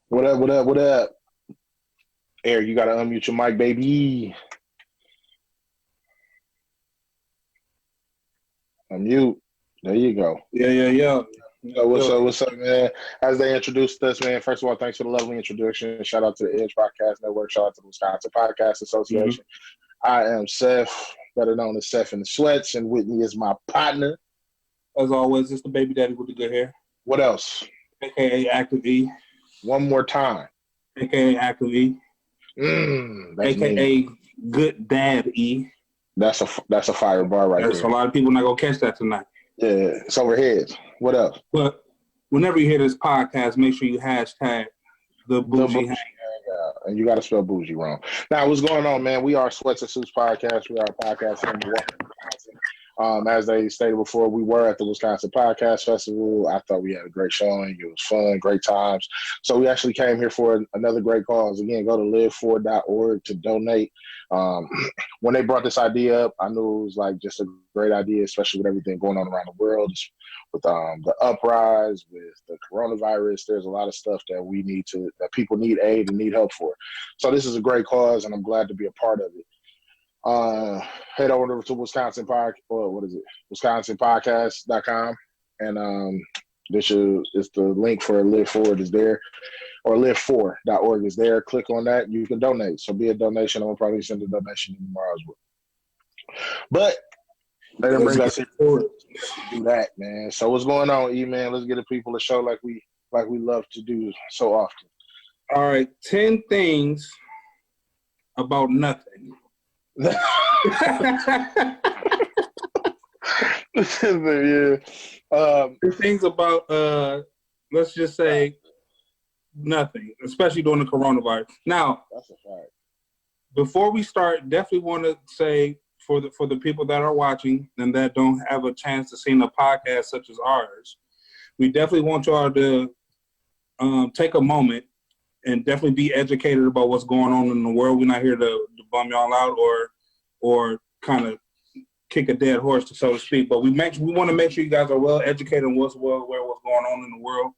What up? What up? What up? Eric, you gotta unmute your mic, baby. Unmute. There you go. Yeah. So what's up? What's up, man? As they introduced us, man. First of all, thanks for the lovely introduction. Shout out to the Edge Podcast Network. Shout out to the Wisconsin Podcast Association. I am Seth, better known as Seth in the Sweats, and with me is my partner. As always, it's the baby daddy with the good hair. What else? AKA Active E. One more time. AKA Active E. AKA me. Good Dad E. That's a fire bar right there. So a lot of people not gonna catch that tonight. Yeah, it's over heads. What else? But whenever you hear this podcast, make sure you hashtag the bougie hangout. And you got to spell bougie wrong. Now, what's going on, man? We are Sweats and Suits Podcast. We are a podcast in Wisconsin. As they stated before, we were at the Wisconsin Podcast Festival. I thought we had a great showing. It was fun, great times. So we actually came here for another great cause. Again, go to live4.org to donate. When they brought this idea up, I knew it was like just a great idea, especially with everything going on around the world, with the uprise, with the coronavirus. There's a lot of stuff that people need aid and need help for. So this is a great cause, and I'm glad to be a part of it. Head over to WisconsinPodcast.com, and this is the link for Live Forward is there, or live4.org is there. Click on that. You can donate. So be a donation. I'm gonna probably send a donation tomorrow as well. But they didn't bring us here to do that, man. So what's going on, E, man? Let's get the people a show like we love to do so often. All right, 10 things about nothing. Yeah. 10 things about let's just say nothing, especially during the coronavirus. Now, that's a fact. Before we start, definitely want to say for the people that are watching and that don't have a chance to see a podcast such as ours, we definitely want y'all to take a moment and definitely be educated about what's going on in the world. We're not here to bum y'all out or kind of kick a dead horse, so to speak. But we want to make sure you guys are well educated on what's going on in the world.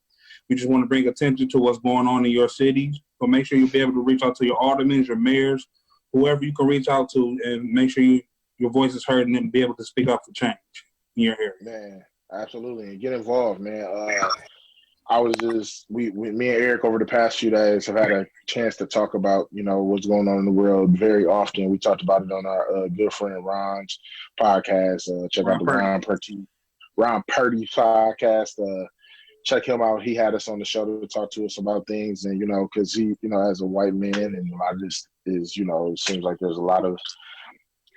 We just want to bring attention to what's going on in your cities. But make sure you'll be able to reach out to your aldermen, your mayors, whoever you can reach out to, and make sure your voice is heard and then be able to speak up for change in your area. Man, absolutely. And get involved, man. Me and Eric over the past few days have had a chance to talk about, what's going on in the world very often. We talked about it on our good friend Ron's podcast. Check out the Ron Purdy podcast. Check him out. He had us on the show to talk to us about things, and because he, as a white man, and a lot of this is, it seems like there's a lot of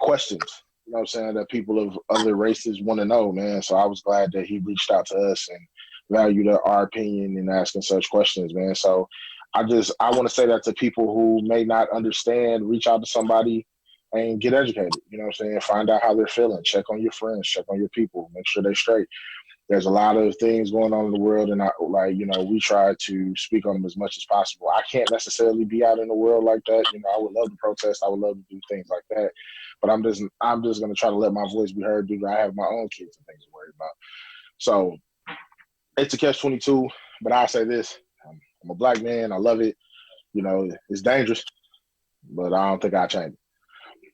questions, what I'm saying, that people of other races want to know, man. So I was glad that he reached out to us and valued our opinion in asking such questions, man. So I want to say that to people who may not understand, reach out to somebody and get educated. You know what I'm saying? Find out how they're feeling. Check on your friends. Check on your people. Make sure they're straight. There's a lot of things going on in the world, and we try to speak on them as much as possible. I can't necessarily be out in the world like that. I would love to protest. I would love to do things like that, but I'm just going to try to let my voice be heard because I have my own kids and things to worry about. So it's a catch-22, but I'll say this. I'm a black man. I love it. It's dangerous, but I don't think I'll change it.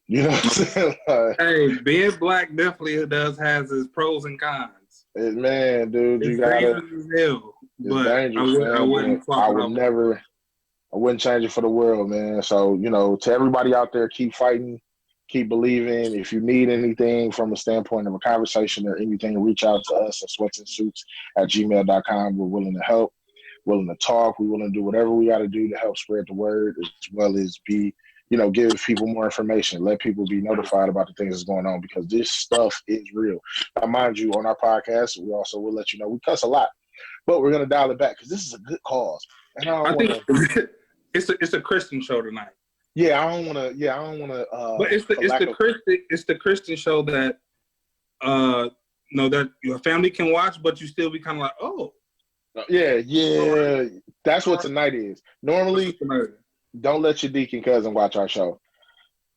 You know what I'm saying? Hey, being black definitely has its pros and cons. Man, dude, it's dangerous, I wouldn't change it for the world, man. So, to everybody out there, keep fighting, keep believing. If you need anything from a standpoint of a conversation or anything, reach out to us at sweatsandsuits@gmail.com. We're willing to help, willing to talk. We're willing to do whatever we got to do to help spread the word, as well as be, give people more information, let people be notified about the things that's going on, because this stuff is real. Now, mind you, on our podcast, we also will let you know we cuss a lot, but we're going to dial it back because this is a good cause. And I think it's a Christian show tonight. Yeah, I don't want to. But it's the Christian show that that your family can watch, but you still be kind of like, oh. Yeah. That's what tonight is. Normally, don't let your deacon cousin watch our show.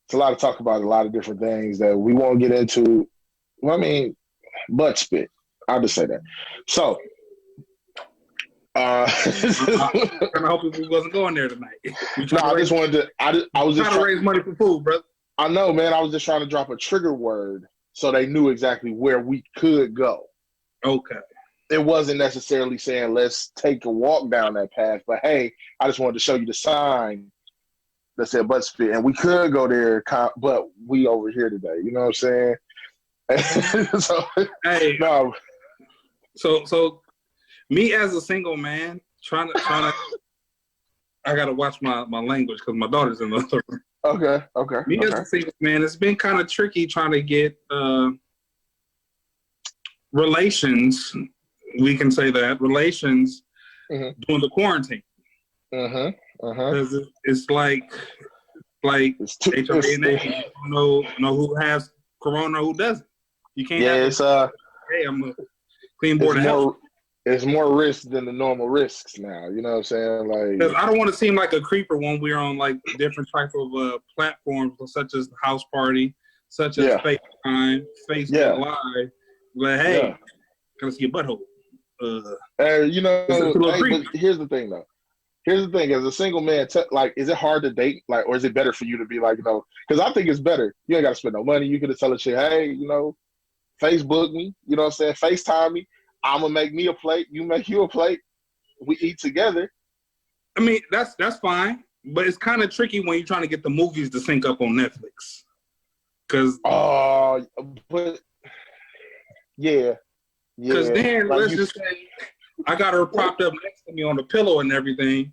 It's a lot of talk about a lot of different things that we won't get into. Butt spit. I'll just say that. So, I kind of hope we wasn't going there tonight. No, I just wanted to. I was just trying to raise money for food, brother. I know, man. I was just trying to drop a trigger word so they knew exactly where we could go. Okay. It wasn't necessarily saying let's take a walk down that path, but hey, I just wanted to show you the sign that said BuzzFeed, and we could go there, but we over here today. You know what I'm saying? So, hey, no. So, me as a single man, trying to, I gotta watch my language because my daughter's in the other room. Okay. Me as a single man, it's been kind of tricky trying to get relations. We can say that relations during the quarantine. Because it's like HIV and AIDS. You don't know who has corona, who doesn't. You can't. Yeah, hey, I'm a clean board of health. It's more risk than the normal risks now. You know what I'm saying? Like, I don't want to seem like a creeper when we're on like different type of platforms, such as the house party, such as FaceTime, Facebook Live. But hey, can I see your butthole? You know, but here's the thing though. Here's the thing: as a single man, like, is it hard to date? Like, or is it better for you to be like, you know? Because I think it's better. You ain't got to spend no money. You could just tell a chick, hey, you know, Facebook me. You know what I'm saying? FaceTime me. I'm gonna make me a plate. You make you a plate. We eat together. I mean, that's fine, but it's kind of tricky when you're trying to get the movies to sync up on Netflix. Because but yeah. Because then let's just say I got her propped up next to me on the pillow and everything,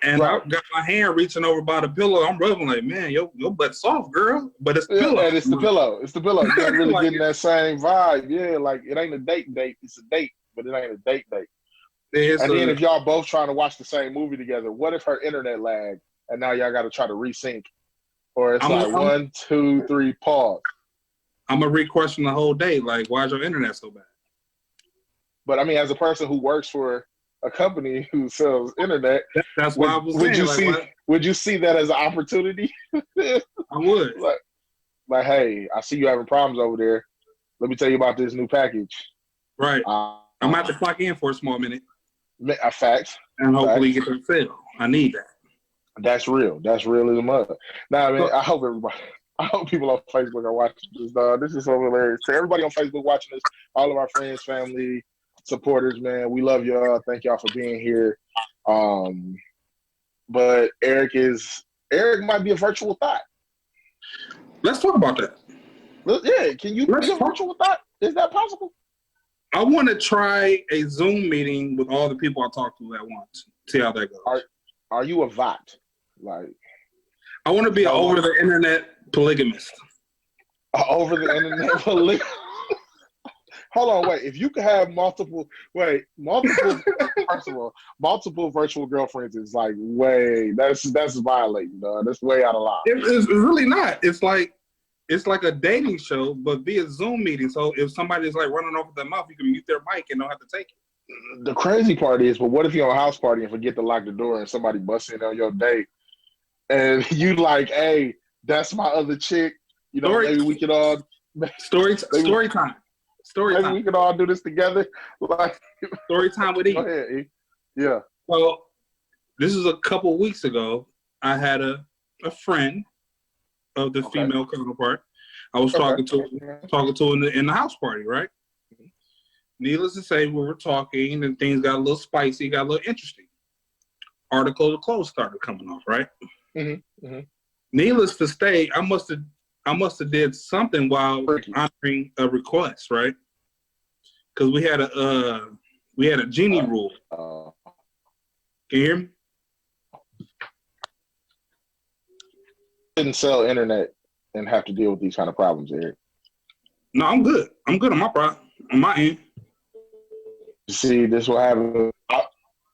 and I got my hand reaching over by the pillow. I'm rubbing like, man, your butt's soft, girl. But it's the pillow. And it's the pillow. It's the pillow. You ain't really getting that same vibe. Yeah, like it ain't a date. It's a date, but it ain't a date. And then if y'all both trying to watch the same movie together, what if her internet lagged and now y'all got to try to resync? Or it's 1, 2, 3, pause. I'm going to re-question the whole day. Like, why is your internet so bad? But I mean, as a person who works for a company who sells internet, that's why I was saying. Would you see that as an opportunity? I would. Like, hey, I see you having problems over there. Let me tell you about this new package. Right. I'm about to clock in for a small minute. A fact. And hopefully get the sale. I need that. That's real. That's real as a mother. Now, I mean, I hope people on Facebook are watching this. This is so hilarious. To everybody on Facebook watching this, all of our friends, family, supporters, man, we love y'all. Thank y'all for being here. But Eric might be a virtual thought. Let's talk about that. Yeah, can you be a virtual thought? Is that possible? I want to try a Zoom meeting with all the people I talk to at once. See how that goes. Are you a VOT? Like, I want to be an over the internet polygamist. Over the internet polygamist. Hold on, wait. If you could have multiple, first of all, multiple virtual girlfriends is like that's violating, dog. That's way out of line. It's really not. It's like a dating show, but via Zoom meeting. So if somebody's like running off with their mouth, you can mute their mic and don't have to take it. The crazy part is, but what if you're on a house party and forget to lock the door and somebody busts in on your date and you like, hey, that's my other chick. You know, maybe we could all story time. Maybe we could all do this together. Like story time with E. Go ahead, E. Yeah. Well, this is a couple weeks ago. I had a friend of the female counterpart. I was talking to in the house party, right? Needless to say, we were talking and things got a little spicy, got a little interesting. Article of clothes started coming off, right? Needless to say, I must have did something while honoring a request, right? Because we had a genie rule. Can you hear me? Didn't sell internet and have to deal with these kind of problems, Eric. No, I'm good. I'm good on my end. See, this will happen.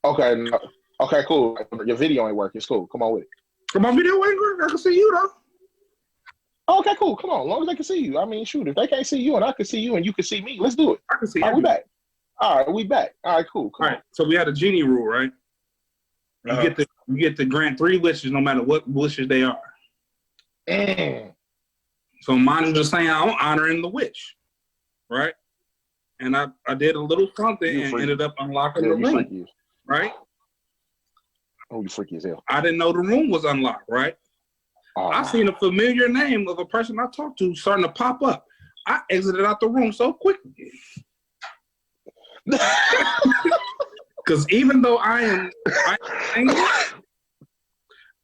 Okay, cool. Your video ain't working. It's cool. Come on with it. My video ain't working. I can see you though. Okay, cool. Come on. As long as they can see you. I mean, shoot. If they can't see you and I can see you and you can see me, let's do it. I can see. All right, we back. All right, we back. All right, cool. All right. So we had a genie rule, right? You get to grant 3 wishes, no matter what wishes they are. So mine is just saying I'm honoring the wish, right? And I did a little something and ended up unlocking the room. right? Oh, you freaky as hell. I didn't know the room was unlocked, right? I seen a familiar name of a person I talked to starting to pop up. I exited out the room so quickly. Because even though I am single,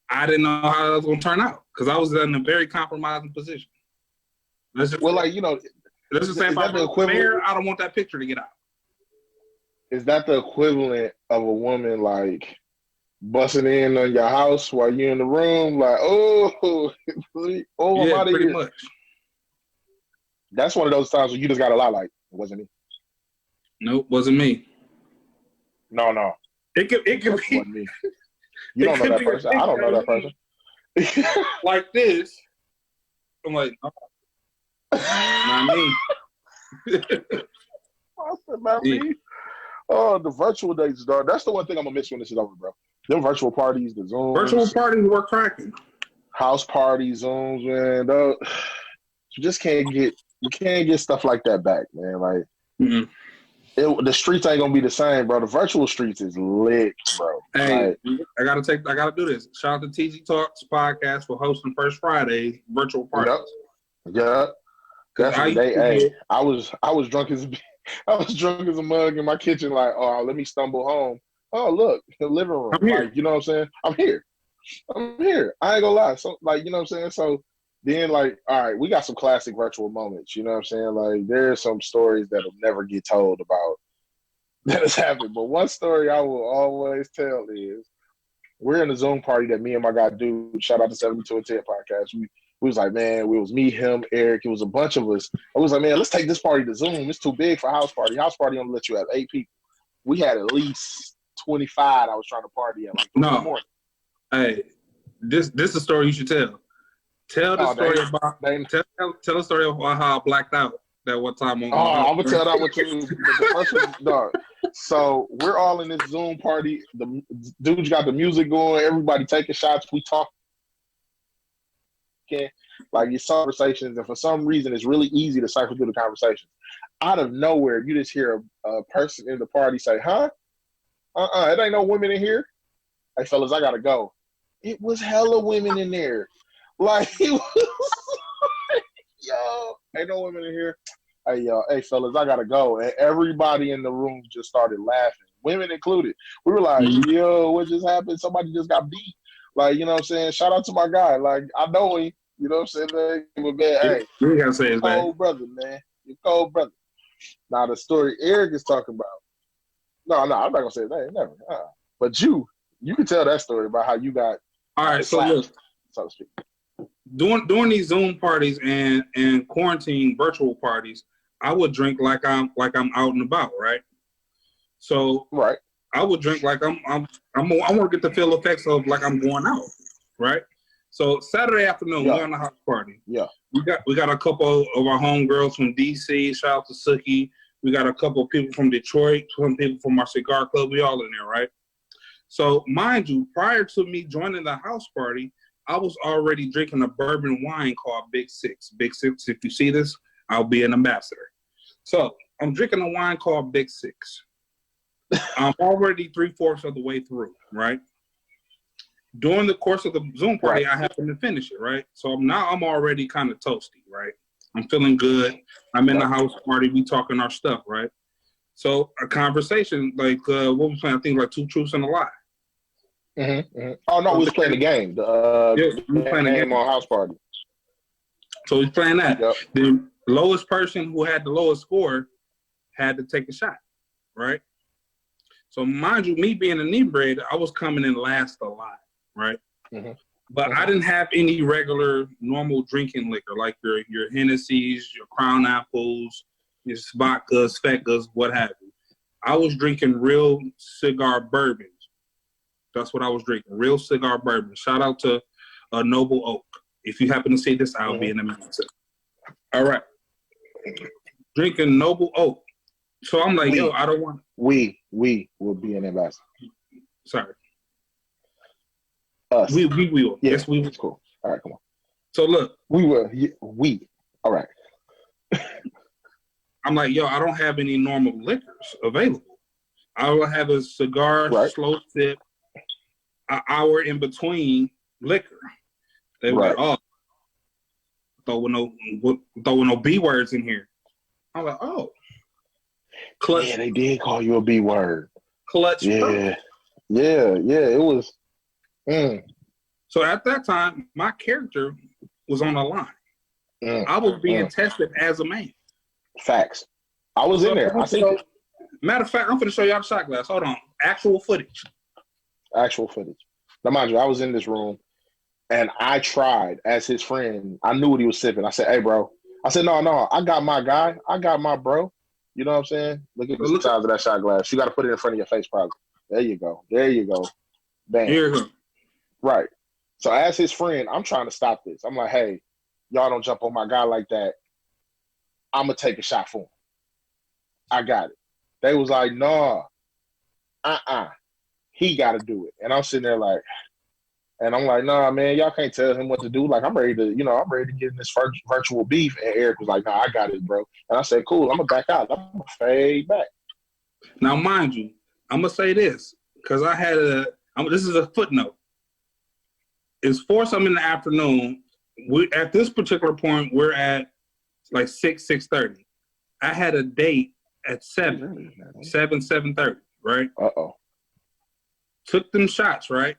I didn't know how it was going to turn out. Because I was in a very compromising position. Let's just say if I was there, I don't want that picture to get out. Is that the equivalent of a woman like busting in on your house while you're in the room? Like, I'm out of here. Much. That's one of those times where you just got to lie like, it wasn't me. Nope, wasn't me. No. It could be. Me. You don't know that person. I don't know that person. Like this. I'm like, no, not me. Not me. Oh, the virtual dates, dog. That's the one thing I'm gonna miss when this is over, bro. Them virtual parties, the Zooms. Virtual parties were cracking. House parties, Zooms, man. Dog. You just can't get stuff like that back, man. Like the streets ain't gonna be the same, bro. The virtual streets is lit, bro. Hey, like, I gotta do this. Shout out to TG Talks podcast for hosting First Friday virtual parties. Yeah. I was drunk as a mug in my kitchen, like, oh, let me stumble home. Oh, look, the living room. Like, you know what I'm saying? I'm here. I ain't gonna lie. So, like, you know what I'm saying? So then, like, all right, we got some classic virtual moments. You know what I'm saying? Like, there's some stories that'll never get told about that has happened. But one story I will always tell is we're in a Zoom party that me and my guy Dude, shout out to 72 and 10 podcast. We was like, man, it was me, him, Eric. It was a bunch of us. I was like, man, let's take this party to Zoom. It's too big for house party. House party only let you have 8 people. We had at least 25 I was trying to party at. Like, no. Hey, this is a story you should tell. Tell the story tell the story about how I blacked out that one time. I'm gonna tell that one too. The first one, dog. So we're all in this Zoom party. The dudes got the music going. Everybody taking shots. We talk. Like your conversations, and for some reason, it's really easy to cycle through the conversations. Out of nowhere, you just hear a person in the party say, "Huh? It ain't no women in here." Hey, fellas, I gotta go. It was hella women in there. Like, it was yo, ain't no women in here. Hey, fellas, I gotta go. And everybody in the room just started laughing, women included. We were like, yo, what just happened? Somebody just got beat. Like, you know what I'm saying? Shout out to my guy. Like, I know him. You know what I'm saying? But man, hey, you gotta say it's cold brother, man. You're cold brother. Now, the story Eric is talking about. No, I'm not gonna say his name, never. But you can tell that story about how you got. All right, so look, so to speak. During these Zoom parties and quarantine virtual parties, I would drink like I'm out and about, right? So right, I would drink like I want to get the feel effects of like I'm going out, right? So Saturday afternoon, we're on a house party. Yeah, we got a couple of our homegirls from DC. Shout out to Suki. We got a couple of people from Detroit, some people from our cigar club. We all in there, right? So mind you, prior to me joining the house party, I was already drinking a bourbon wine called Big Six. Big Six, if you see this, I'll be an ambassador. So I'm drinking a wine called Big Six. I'm already 3/4 of the way through, right? During the course of the Zoom party, I happen to finish it, right? So now I'm already kind of toasty, right? I'm feeling good. I'm in the house party. We talking our stuff, right? So a conversation, like, what was we playing? I think like Two Truths and a Lie. Oh, no, we was playing the game. We was playing the game on house party. So he's playing that. Yep. The lowest person who had the lowest score had to take a shot, right? So mind you, me being inebriated, I was coming in last a lot, right? But I didn't have any regular, normal drinking liquor, like your Hennessy's, your Crown Apples, your vodkas, Feckas, what have you. I was drinking real cigar bourbons. That's what I was drinking, real cigar bourbon. Shout out to Noble Oak. If you happen to see this, I'll be in a minute. All right. Drinking Noble Oak. So I'm like, yo, I don't want. We will be an ambassador. Sorry. Us. We will. Yeah, yes, we will. That's cool. All right, come on. So look. We will. We. All right. I'm like, yo, I don't have any normal liquors available. I would have a cigar, Right. slow sip, an hour in between liquor. They were like, oh, throwing no B words in here. I'm like, oh. Clutch. Yeah, they did call you a B word. Clutch. Yeah. Yeah, it was. So at that time, my character was on the line. I was being tested as a man. Facts. I was in there. I seen it. Matter of fact, I'm going to show y'all the shot glass. Hold on. Actual footage. Now, mind you, I was in this room, and I tried, as his friend, I knew what he was sipping. I said, hey, bro. I said, no, I got my guy. I got my bro. You know what I'm saying? Look at the size of that shot glass. You got to put it in front of your face, probably. There you go. Bam. Here you go. Right. So as his friend, I'm trying to stop this. I'm like, hey, y'all don't jump on my guy like that. I'm going to take a shot for him. I got it. They was like, no, he got to do it. And I'm sitting there like, and I'm like, nah, man, y'all can't tell him what to do. Like, I'm ready to get in this virtual beef. And Eric was like, nah, I got it, bro. And I said, cool, I'm going to back out. I'm going to fade back. Now, mind you, I'm going to say this, because I had this is a footnote. It's 4-something in the afternoon. At this particular point, we're at like 6:30. I had a date at 7:30, right? Uh-oh. Took them shots, right?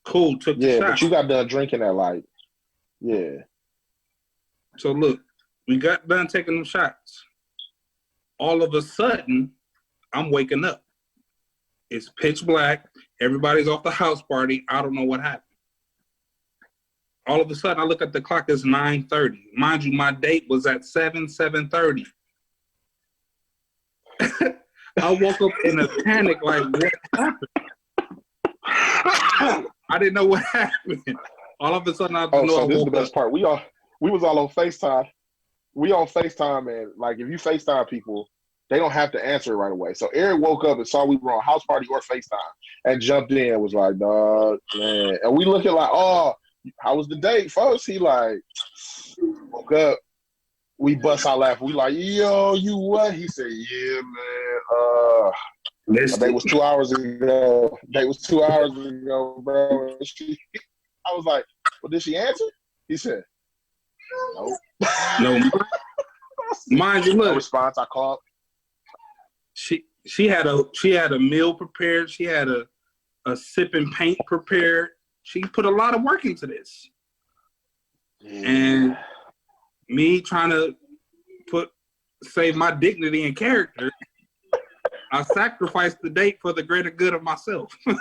Cool, took the shots. Yeah, but you got done drinking at like, yeah. So look, we got done taking them shots. All of a sudden, I'm waking up. It's pitch black. Everybody's off the house party. I don't know what happened. All of a sudden, I look at the clock. It's 9:30. Mind you, my date was at 7:30. I woke up in a panic, like, what happened? I didn't know what happened. All of a sudden, I know. So this is the best part. We was all on FaceTime. We on FaceTime, and like if you FaceTime people, they don't have to answer right away. So Eric woke up and saw we were on house party or FaceTime and jumped in and was like, dog, man. And we looking like, oh, how was the date, folks? He like woke up. We bust our laugh. We like, yo, you what? He said, yeah, man. That was 2 hours ago. Bro. I was like, well, did she answer? He said, no. Mind you, look. No response. I called. She had a meal prepared. She had a sip and paint prepared. She put a lot of work into this. Yeah. And me trying to save my dignity and character, I sacrificed the date for the greater good of myself. And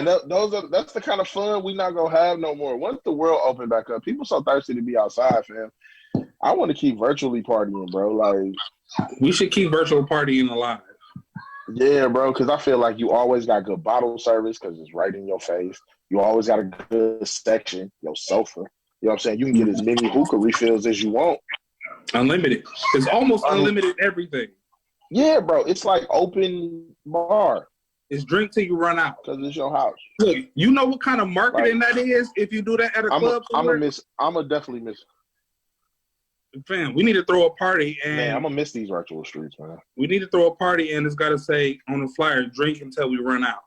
that's the kind of fun we not gonna have no more. Once the world open back up, people so thirsty to be outside, fam. I want to keep virtually partying, bro. Like, we should keep virtual partying alive. Yeah, bro, because I feel like you always got good bottle service because it's right in your face. You always got a good section, your sofa. You know what I'm saying? You can get as many hookah refills as you want. Unlimited. It's almost unlimited everything. Yeah, bro. It's like open bar. It's drink till you run out. Because it's your house. Look, you know what kind of marketing that is if you do that at a club? I'm going to definitely miss. Fam, we need to throw a party and man, I'm gonna miss these virtual streets, man. We need to throw a party and it's gotta say on the flyer, drink until we run out.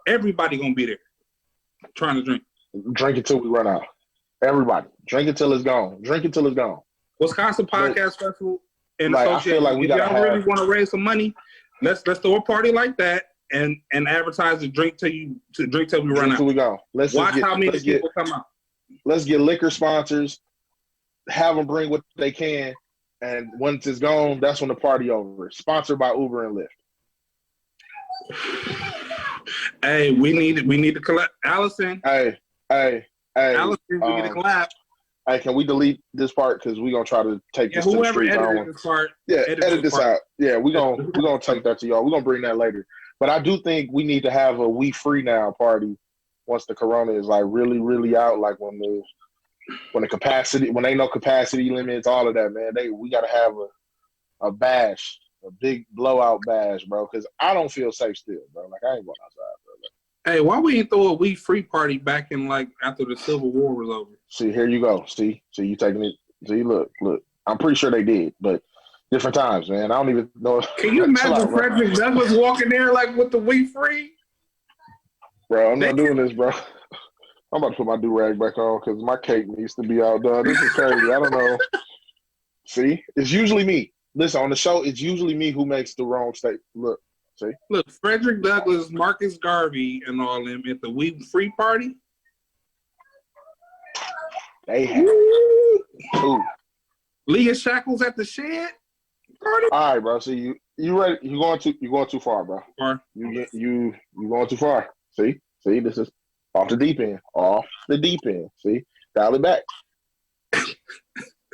Everybody gonna be there trying to drink. Drink until we run out. Everybody. Drink until it's gone. Drink until it's gone. Wisconsin Podcast Festival and I feel like we y'all really want to raise some money, let's throw a party like that and advertise the drink till we run out. Till we go. Watch how many people come out. Let's get liquor sponsors. Have them bring what they can, and once it's gone, that's when the party over. Sponsored by Uber and Lyft. Hey, we need to collect Allison. Hey, Allison, we need to collab. Hey, can we delete this part because we're gonna try to take this to the streets? Edited this part, edit this out. Yeah, we're gonna take that to y'all. We're gonna bring that later. But I do think we need to have a We Free Now party once the corona is like really, really out, like when ain't no capacity limits, all of that, man. We gotta have a bash, a big blowout bash, bro. Because I don't feel safe still, bro. Like I ain't going outside, bro. Hey, why we ain't throw a We Free party back in like after the Civil War was over? See, here you go. See, you taking it. See, look. I'm pretty sure they did, but Different times, man. I don't even know. Can you Chill imagine out, bro. Frederick Douglass walking there like with the We Free? Bro, I'm not doing this, bro. I'm about to put my do-rag back on because my cake needs to be outdone. This is crazy. I don't know. See? It's usually me. Listen, on the show, it's usually me who makes the wrong statement. Look, see? Look, Frederick Douglass, Marcus Garvey, and all them at the We Free party. They have. Ooh. Leah Shackles at the shed party. All right, bro. See, you ready? You going too far, bro. You going too far. See, this is off the deep end. Off the deep end. See, dial it back.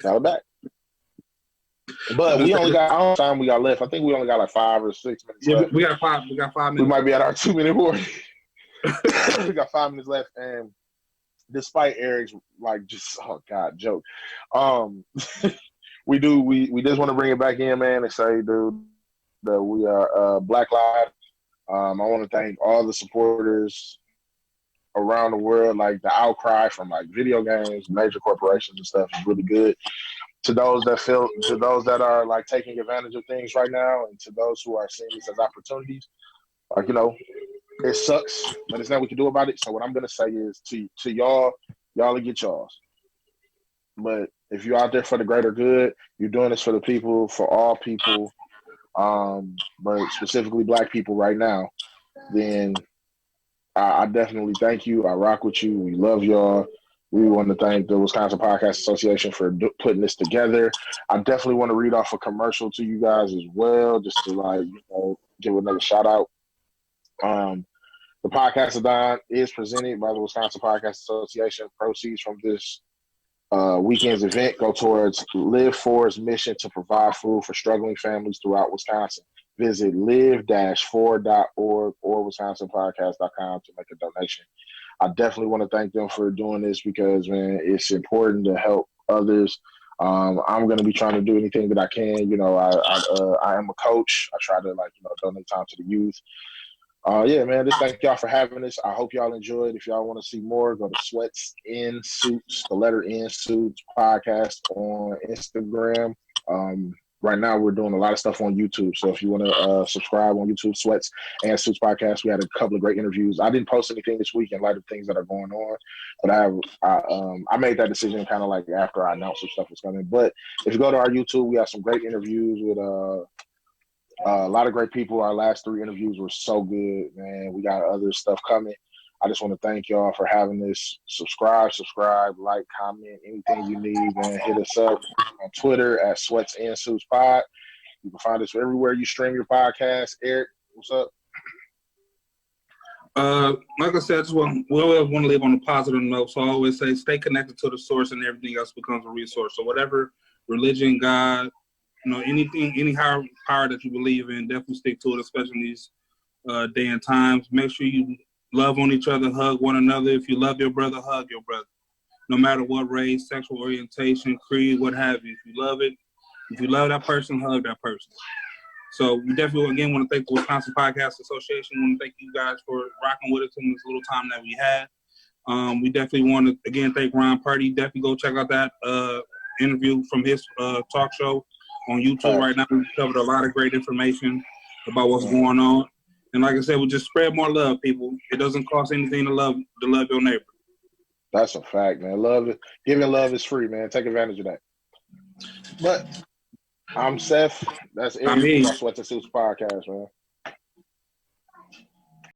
Dial it back. But we only got how much time we got left. I think we only got like 5 or 6 minutes left. We got 5 minutes. We might be at our 2-minute warning. We got 5 minutes left, and despite Eric's like just joke, we just want to bring it back in, man, and say, dude, that we are Black Lives. I want to thank all the supporters around the world. Like the outcry from like video games, major corporations and stuff is really good. To those that are like taking advantage of things right now, and to those who are seeing this as opportunities, like, you know, it sucks, but there's nothing we can do about it. So what I'm gonna say is to y'all will get y'all's. But if you're out there for the greater good, you're doing this for the people, for all people, but specifically Black people right now, then I definitely thank you. I rock with you. We love y'all. We want to thank the Wisconsin Podcast Association for putting this together. I definitely want to read off a commercial to you guys as well, just to give another shout out. The Podcastathon is presented by the Wisconsin Podcast Association. Proceeds from this weekend's event go towards Live For's mission to provide food for struggling families throughout Wisconsin. Visit live-4.org or wisconsinpodcast.com to make a donation. I definitely want to thank them for doing this because, man, it's important to help others. I'm going to be trying to do anything that I can. You know, I am a coach. I try to donate time to the youth. Yeah, man, just thank y'all for having us. I hope y'all enjoyed. If y'all want to see more, go to Sweats in Suits, the letter N Suits podcast on Instagram. Right now, we're doing a lot of stuff on YouTube. So if you want to subscribe on YouTube, Sweats and Suits podcast, we had a couple of great interviews. I didn't post anything this week in light of things that are going on, but I made that decision kind of like after I announced some stuff was coming. But if you go to our YouTube, we have some great interviews with a lot of great people. Our last 3 interviews were so good, man. We got other stuff coming. I just want to thank y'all for having this. Subscribe, like, comment, anything you need, man. Hit us up on Twitter at Sweats and Suits Pod. You can find us everywhere you stream your podcast. Eric, what's up? Like I said, we always want to live on a positive note. So I always say stay connected to the source and everything else becomes a resource. So whatever religion, God, anything, any higher power that you believe in, definitely stick to it, especially in these day and times. Make sure you love on each other, hug one another. If you love your brother, hug your brother. No matter what race, sexual orientation, creed, what have you. If you love that person, hug that person. So we definitely, again, want to thank the Wisconsin Podcast Association. We want to thank you guys for rocking with us in this little time that we had. We definitely want to, again, thank Ron Purdy. Definitely go check out that interview from his talk show on YouTube right now. We covered a lot of great information about what's going on. And like I said, we just spread more love, people. It doesn't cost anything to love your neighbor. That's a fact, man. Giving love is free, man. Take advantage of that. But I'm Seth. That's Eric. Sweats and Suits podcast, man.